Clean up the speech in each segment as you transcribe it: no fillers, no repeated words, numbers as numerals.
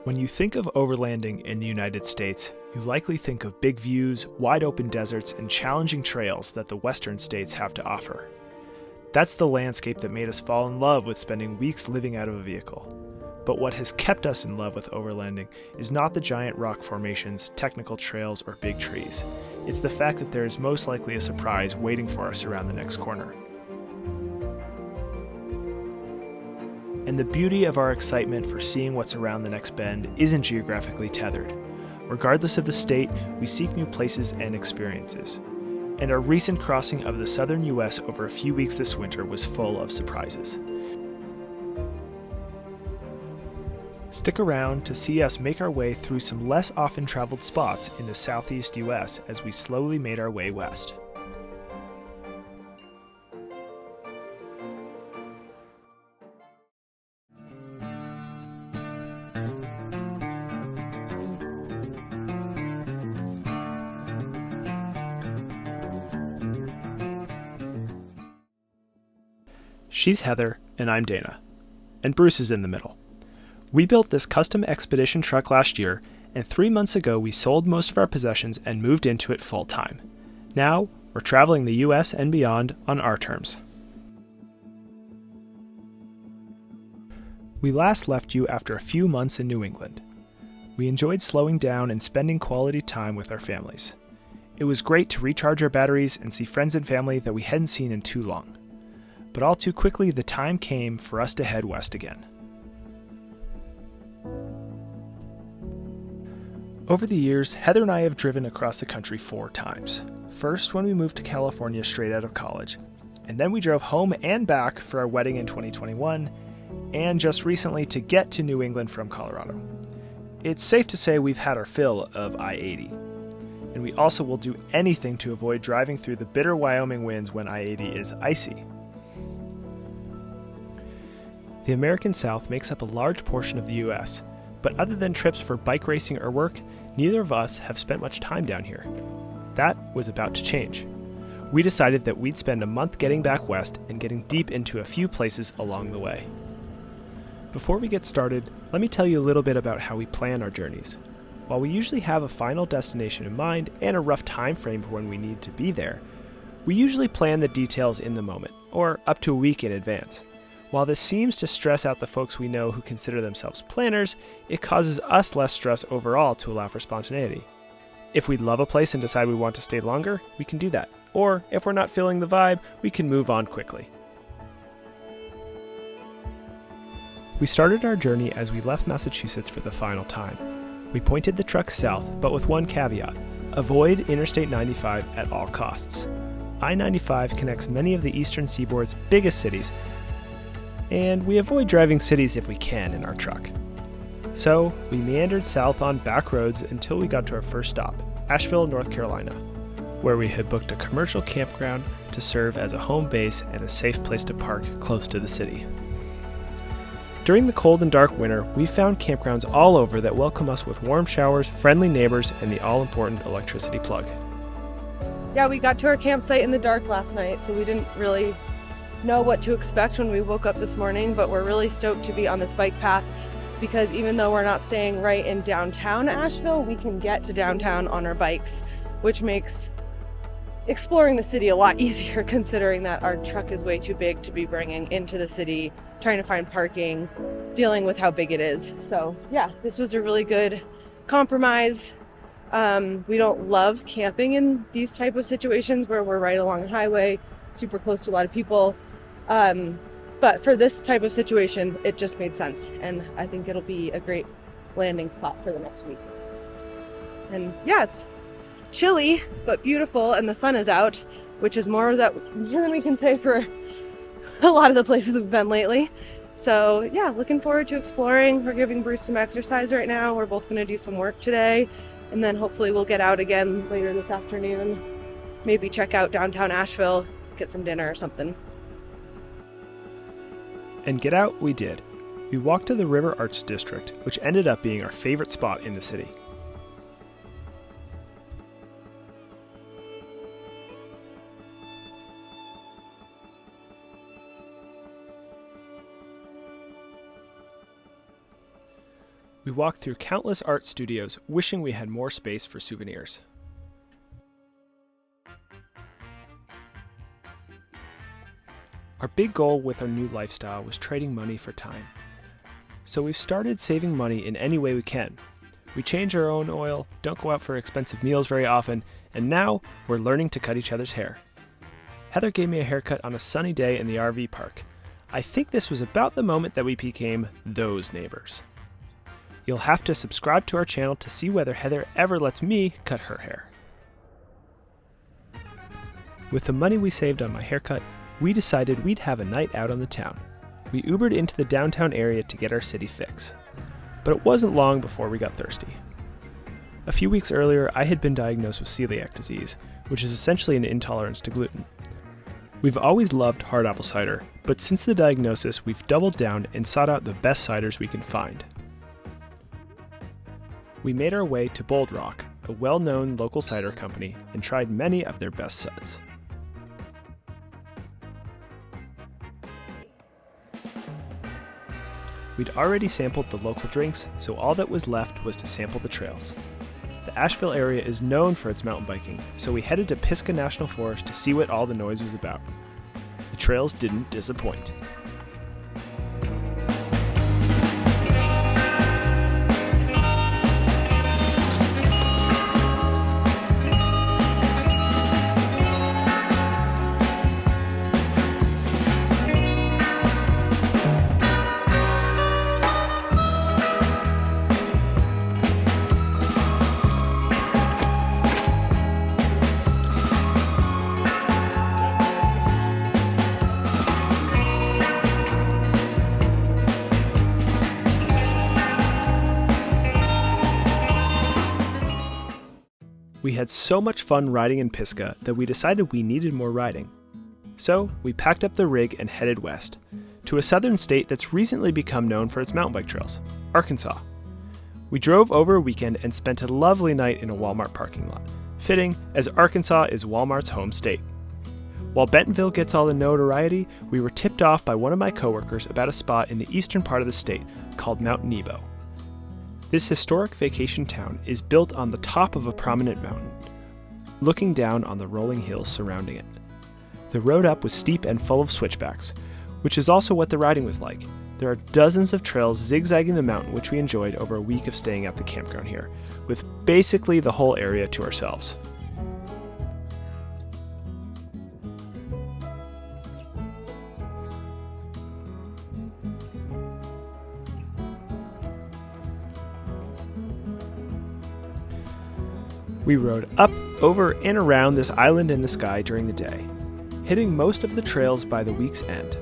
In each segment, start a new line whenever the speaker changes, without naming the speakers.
When you think of overlanding in the United States, you likely think of big views, wide open deserts, and challenging trails that the western states have to offer. That's the landscape that made us fall in love with spending weeks living out of a vehicle. But what has kept us in love with overlanding is not the giant rock formations, technical trails, or big trees. It's the fact that there is most likely a surprise waiting for us around the next corner. And the beauty of our excitement for seeing what's around the next bend isn't geographically tethered. Regardless of the state, we seek new places and experiences. And our recent crossing of the Southern U.S. over a few weeks this winter was full of surprises. Stick around to see us make our way through some less often traveled spots in the Southeast U.S. as we slowly made our way west. She's Heather, and I'm Dana. And Bruce is in the middle. We built this custom expedition truck last year, and 3 months ago we sold most of our possessions and moved into it full time. Now, we're traveling the U.S. and beyond on our terms. We last left you after a few months in New England. We enjoyed slowing down and spending quality time with our families. It was great to recharge our batteries and see friends and family that we hadn't seen in too long. But all too quickly, the time came for us to head west again. Over the years, Heather and I have driven across the country 4 times. First, when we moved to California straight out of college, and then we drove home and back for our wedding in 2021, and just recently to get to New England from Colorado. It's safe to say we've had our fill of I-80, and we also will do anything to avoid driving through the bitter Wyoming winds when I-80 is icy. The American South makes up a large portion of the U.S., but other than trips for bike racing or work, neither of us have spent much time down here. That was about to change. We decided that we'd spend a month getting back west and getting deep into a few places along the way. Before we get started, let me tell you a little bit about how we plan our journeys. While we usually have a final destination in mind and a rough time frame for when we need to be there, we usually plan the details in the moment, or up to a week in advance. While this seems to stress out the folks we know who consider themselves planners, it causes us less stress overall to allow for spontaneity. If we love a place and decide we want to stay longer, we can do that. Or, if we're not feeling the vibe, we can move on quickly. We started our journey as we left Massachusetts for the final time. We pointed the truck south, but with one caveat: avoid Interstate 95 at all costs. I-95 connects many of the eastern seaboard's biggest cities, and we avoid driving cities if we can in our truck. So, we meandered south on back roads until we got to our first stop, Asheville, North Carolina, where we had booked a commercial campground to serve as a home base and a safe place to park close to the city. During the cold and dark winter, we found campgrounds all over that welcome us with warm showers, friendly neighbors, and the all-important electricity plug.
Yeah, we got to our campsite in the dark last night, so we didn't really know what to expect when we woke up this morning, but we're really stoked to be on this bike path because even though we're not staying right in downtown Asheville, we can get to downtown on our bikes, which makes exploring the city a lot easier considering that our truck is way too big to be bringing into the city, trying to find parking, dealing with how big it is. So yeah, this was a really good compromise. We don't love camping in these type of situations where we're right along the highway, super close to a lot of people. But for this type of situation, it just made sense. And I think it'll be a great landing spot for the next week. And yeah, it's chilly, but beautiful. And the sun is out, which is more than we can say for a lot of the places we've been lately. So yeah, looking forward to exploring. We're giving Bruce some exercise right now. We're both going to do some work today. And then hopefully we'll get out again later this afternoon. Maybe check out downtown Asheville, get some dinner or something.
And get out we did. We walked to the River Arts District, which ended up being our favorite spot in the city. We walked through countless art studios, wishing we had more space for souvenirs. Our big goal with our new lifestyle was trading money for time. So we've started saving money in any way we can. We change our own oil, don't go out for expensive meals very often, and now we're learning to cut each other's hair. Heather gave me a haircut on a sunny day in the RV park. I think this was about the moment that we became those neighbors. You'll have to subscribe to our channel to see whether Heather ever lets me cut her hair. With the money we saved on my haircut, we decided we'd have a night out on the town. We Ubered into the downtown area to get our city fix. But it wasn't long before we got thirsty. A few weeks earlier, I had been diagnosed with celiac disease, which is essentially an intolerance to gluten. We've always loved hard apple cider, but since the diagnosis, we've doubled down and sought out the best ciders we can find. We made our way to Bold Rock, a well-known local cider company, and tried many of their best suds. We'd already sampled the local drinks, so all that was left was to sample the trails. The Asheville area is known for its mountain biking, so we headed to Pisgah National Forest to see what all the noise was about. The trails didn't disappoint. We had so much fun riding in Pisgah that we decided we needed more riding. So we packed up the rig and headed west, to a southern state that's recently become known for its mountain bike trails, Arkansas. We drove over a weekend and spent a lovely night in a Walmart parking lot, fitting as Arkansas is Walmart's home state. While Bentonville gets all the notoriety, we were tipped off by one of my coworkers about a spot in the eastern part of the state called Mount Nebo. This historic vacation town is built on the top of a prominent mountain, looking down on the rolling hills surrounding it. The road up was steep and full of switchbacks, which is also what the riding was like. There are dozens of trails zigzagging the mountain, which we enjoyed over a week of staying at the campground here, with basically the whole area to ourselves. We rode up, over, and around this island in the sky during the day, hitting most of the trails by the week's end.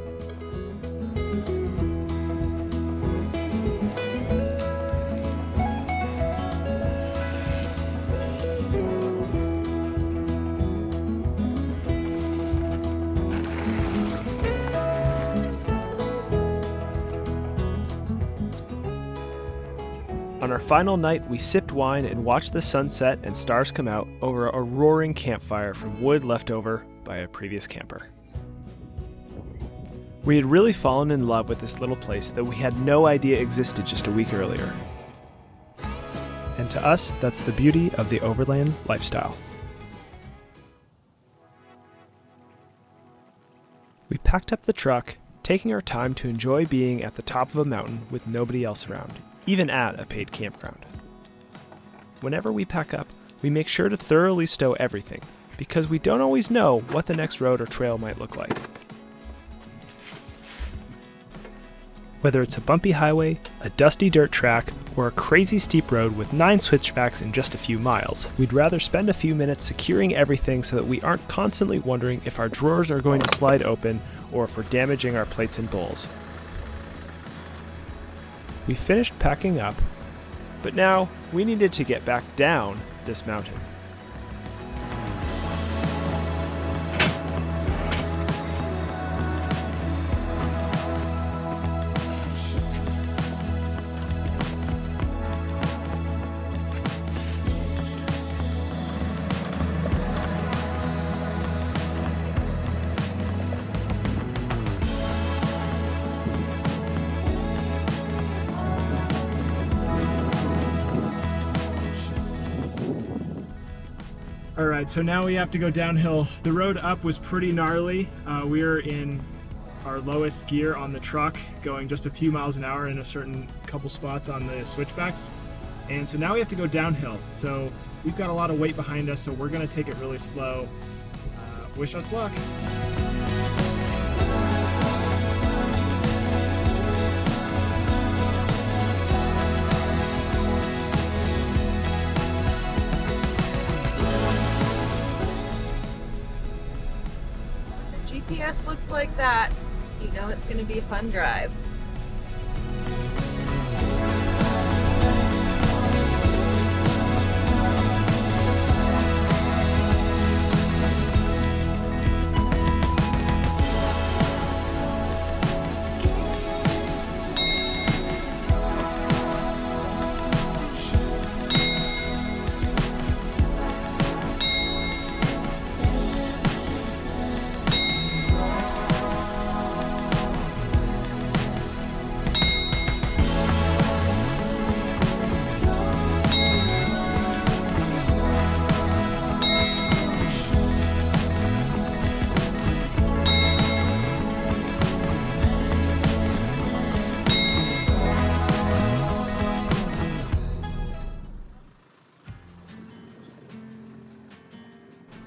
On our final night, we sipped wine and watched the sunset and stars come out over a roaring campfire from wood left over by a previous camper. We had really fallen in love with this little place that we had no idea existed just a week earlier. And to us, that's the beauty of the Overland lifestyle. We packed up the truck, taking our time to enjoy being at the top of a mountain with nobody else around, even at a paid campground. Whenever we pack up, we make sure to thoroughly stow everything, because we don't always know what the next road or trail might look like. Whether it's a bumpy highway, a dusty dirt track, or a crazy steep road with 9 switchbacks in just a few miles, we'd rather spend a few minutes securing everything so that we aren't constantly wondering if our drawers are going to slide open or if we're damaging our plates and bowls. We finished packing up, but now we needed to get back down this mountain. All right, so now we have to go downhill. The road up was pretty gnarly. We were in our lowest gear on the truck, going just a few miles an hour in a certain couple spots on the switchbacks. And so now we have to go downhill. So we've got a lot of weight behind us, so we're gonna take it really slow. Wish us luck.
GPS looks like that. You know it's going to be a fun drive.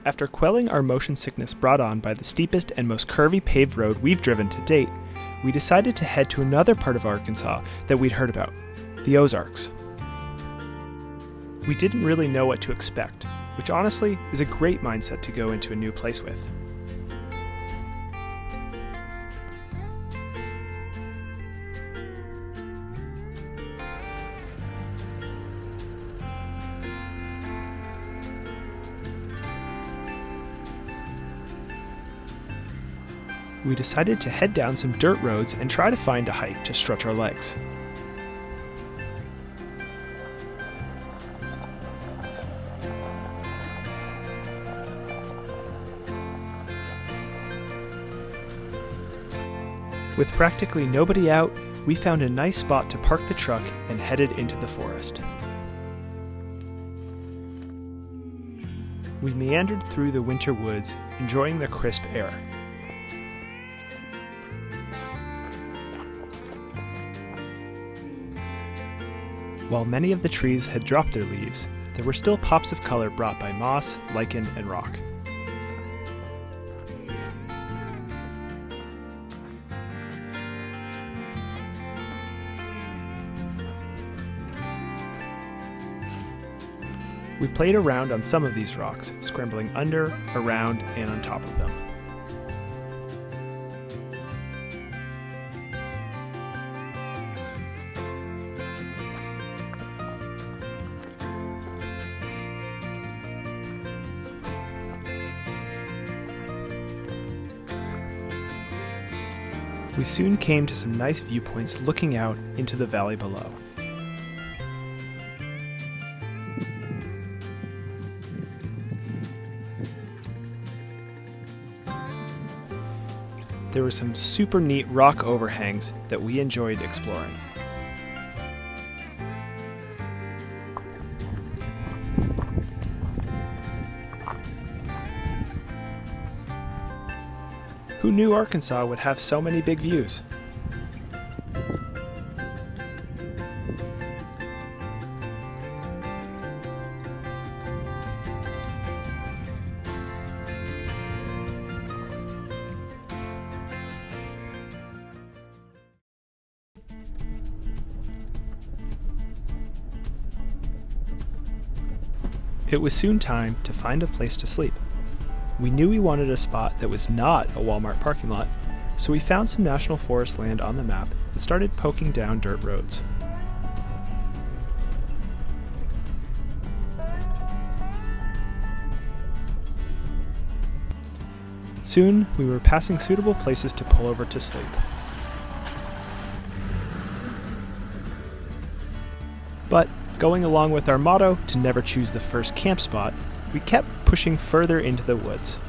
After quelling our motion sickness brought on by the steepest and most curvy paved road we've driven to date, we decided to head to another part of Arkansas that we'd heard about, the Ozarks. We didn't really know what to expect, which honestly is a great mindset to go into a new place with. We decided to head down some dirt roads and try to find a hike to stretch our legs. With practically nobody out, we found a nice spot to park the truck and headed into the forest. We meandered through the winter woods, enjoying the crisp air. While many of the trees had dropped their leaves, there were still pops of color brought by moss, lichen, and rock. We played around on some of these rocks, scrambling under, around, and on top of them. We soon came to some nice viewpoints looking out into the valley below. There were some super neat rock overhangs that we enjoyed exploring. Who knew Arkansas would have so many big views? It was soon time to find a place to sleep. We knew we wanted a spot that was not a Walmart parking lot, so we found some national forest land on the map and started poking down dirt roads. Soon, we were passing suitable places to pull over to sleep. But, going along with our motto to never choose the first camp spot, we kept pushing further into the woods.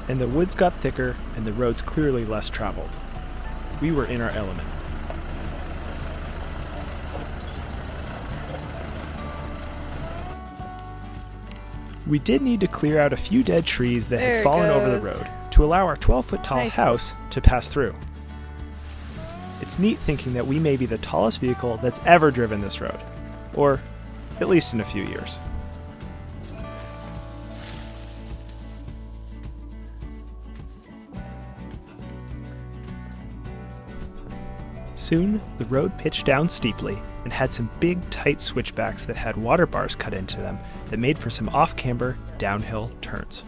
And the woods got thicker and the roads clearly less traveled. We were in our element. We did need to clear out a few dead trees that
There
had
it
fallen over the
goes.
road to allow our 12-foot tall
Nice.
house to pass through. It's neat thinking that we may be the tallest vehicle that's ever driven this road, or at least in a few years. Soon, the road pitched down steeply and had some big, tight switchbacks that had water bars cut into them that made for some off-camber, downhill turns.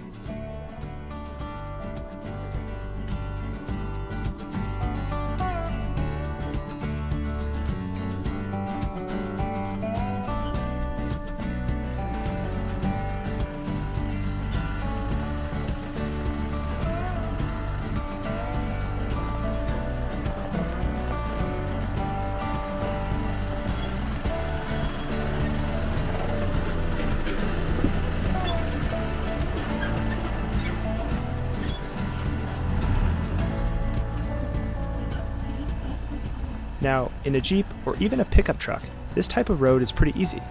Now, in a Jeep or even a pickup truck, this type of road is pretty easy.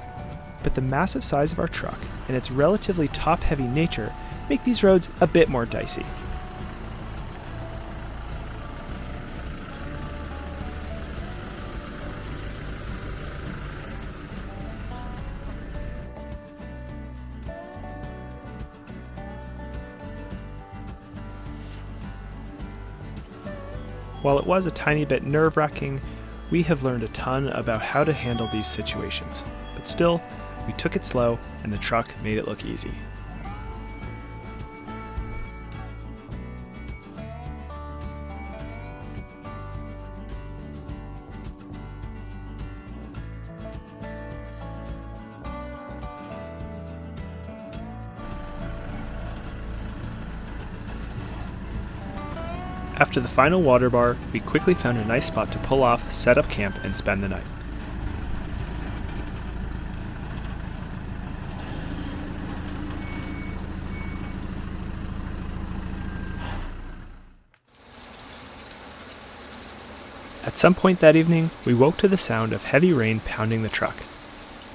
But the massive size of our truck and its relatively top-heavy nature make these roads a bit more dicey. While it was a tiny bit nerve-wracking, we have learned a ton about how to handle these situations. But still, we took it slow and the truck made it look easy. After the final water bar, we quickly found a nice spot to pull off, set up camp, and spend the night. At some point that evening, we woke to the sound of heavy rain pounding the truck.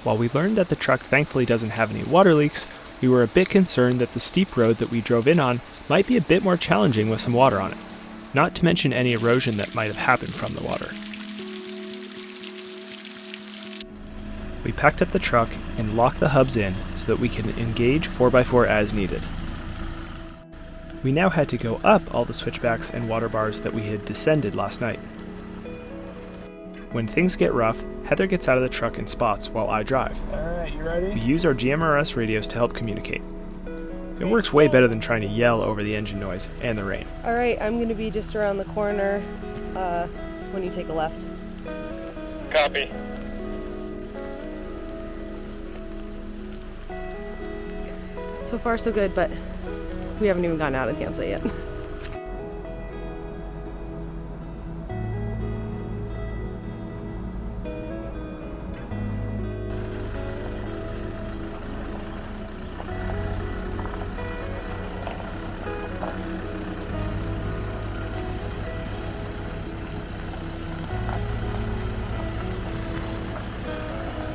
While we learned that the truck thankfully doesn't have any water leaks, we were a bit concerned that the steep road that we drove in on might be a bit more challenging with some water on it. Not to mention any erosion that might have happened from the water. We packed up the truck and locked the hubs in so that we could engage 4x4 as needed. We now had to go up all the switchbacks and water bars that we had descended last night. When things get rough, Heather gets out of the truck in spots while I drive.
Alright, you ready?
We use our GMRS radios to help communicate. It works way better than trying to yell over the engine noise and the rain.
All right, I'm going to be just around the corner when you take a left.
Copy.
So far, so good, but we haven't even gotten out of the campsite yet.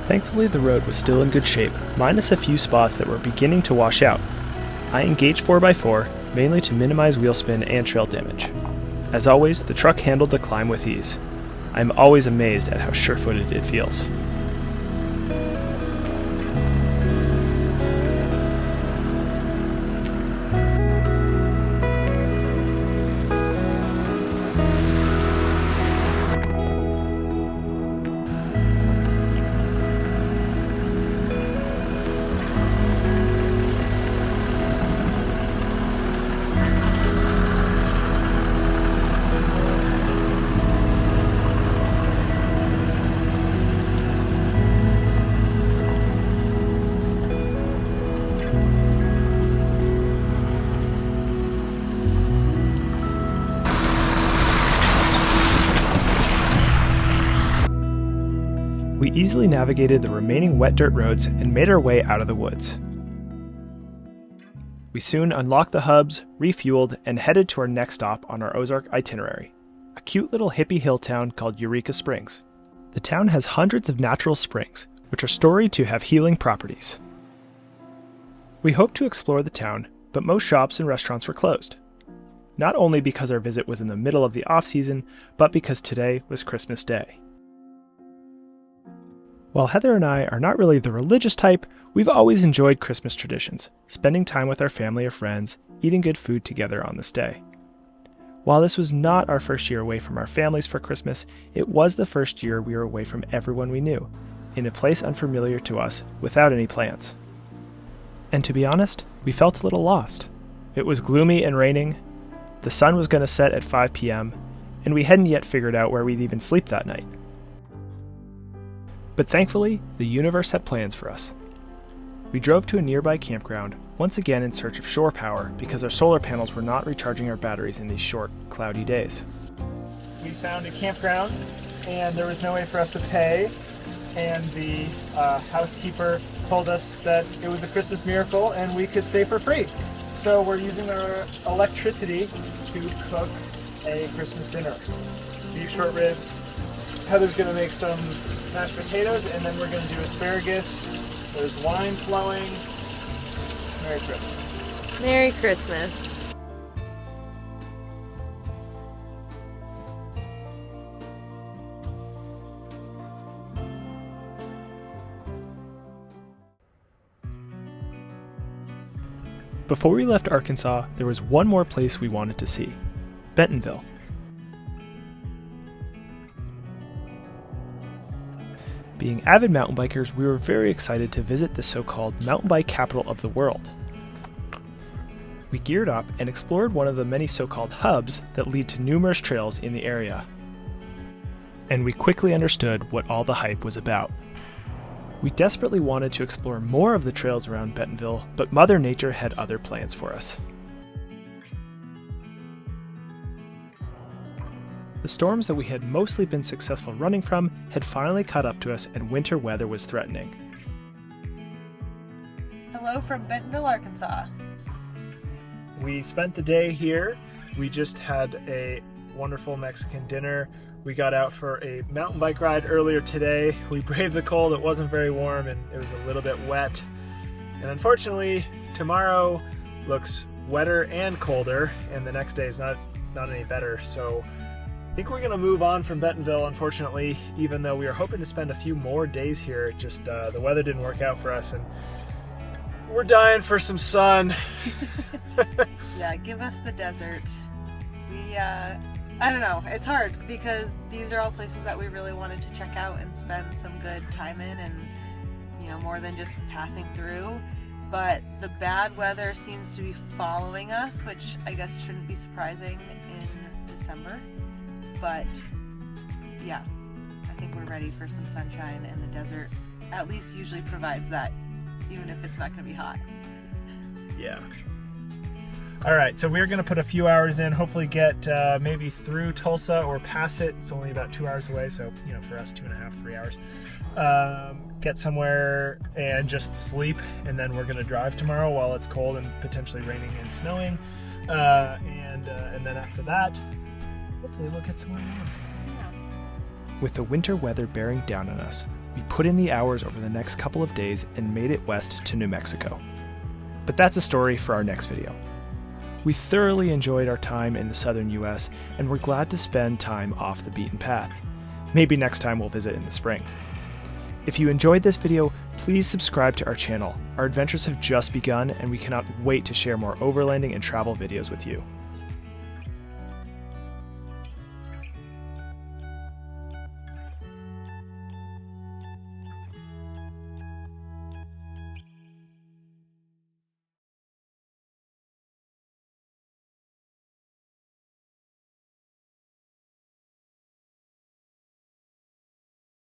Thankfully, the road was still in good shape, minus a few spots that were beginning to wash out. I engaged 4x4, mainly to minimize wheel spin and trail damage. As always, the truck handled the climb with ease. I am always amazed at how sure-footed it feels. We easily navigated the remaining wet dirt roads and made our way out of the woods. We soon unlocked the hubs, refueled, and headed to our next stop on our Ozark itinerary, a cute little hippie hill town called Eureka Springs. The town has hundreds of natural springs, which are storied to have healing properties. We hoped to explore the town, but most shops and restaurants were closed. Not only because our visit was in the middle of the off-season, but because today was Christmas Day. While Heather and I are not really the religious type, we've always enjoyed Christmas traditions, spending time with our family or friends, eating good food together on this day. While this was not our first year away from our families for Christmas, it was the first year we were away from everyone we knew, in a place unfamiliar to us, without any plans. And to be honest, we felt a little lost. It was gloomy and raining, the sun was going to set at 5 p.m., and we hadn't yet figured out where we'd even sleep that night. But thankfully, the universe had plans for us. We drove to a nearby campground, once again in search of shore power because our solar panels were not recharging our batteries in these short, cloudy days. We found a campground, and there was no way for us to pay, and the housekeeper told us that it was a Christmas miracle and we could stay for free. So we're using our electricity to cook a Christmas dinner. Beef short ribs. Heather's gonna make some mashed potatoes, and then we're gonna do asparagus. There's wine flowing. Merry Christmas.
Merry Christmas.
Before we left Arkansas, there was one more place we wanted to see: Bentonville. Being avid mountain bikers, we were very excited to visit the so-called mountain bike capital of the world. We geared up and explored one of the many so-called hubs that lead to numerous trails in the area. And we quickly understood what all the hype was about. We desperately wanted to explore more of the trails around Bentonville, but Mother Nature had other plans for us. The storms that we had mostly been successful running from had finally caught up to us, and winter weather was threatening.
Hello from Bentonville, Arkansas.
We spent the day here. We just had a wonderful Mexican dinner. We got out for a mountain bike ride earlier today. We braved the cold. It wasn't very warm and it was a little bit wet. And unfortunately, tomorrow looks wetter and colder, and the next day is not any better. So I think we're gonna move on from Bentonville, unfortunately, even though we were hoping to spend a few more days here. Just the weather didn't work out for us, and we're dying for some sun.
Yeah, give us the desert. I don't know, it's hard because these are all places that we really wanted to check out and spend some good time in, and more than just passing through. But the bad weather seems to be following us, which I guess shouldn't be surprising in December. But yeah, I think we're ready for some sunshine, and the desert at least usually provides that, even if it's not going to be hot.
Yeah. All right, so we're going to put a few hours in, hopefully get maybe through Tulsa or past it. It's only about 2 hours away, so for us 2.5, 3 hours. Get somewhere and just sleep, and then we're going to drive tomorrow while it's cold and potentially raining and snowing. And then after that, hopefully we'll get somewhere warm. With the winter weather bearing down on us, we put in the hours over the next couple of days and made it west to New Mexico. But that's a story for our next video. We thoroughly enjoyed our time in the Southern U.S., and we're glad to spend time off the beaten path. Maybe next time we'll visit in the spring. If you enjoyed this video, please subscribe to our channel. Our adventures have just begun, and we cannot wait to share more overlanding and travel videos with you.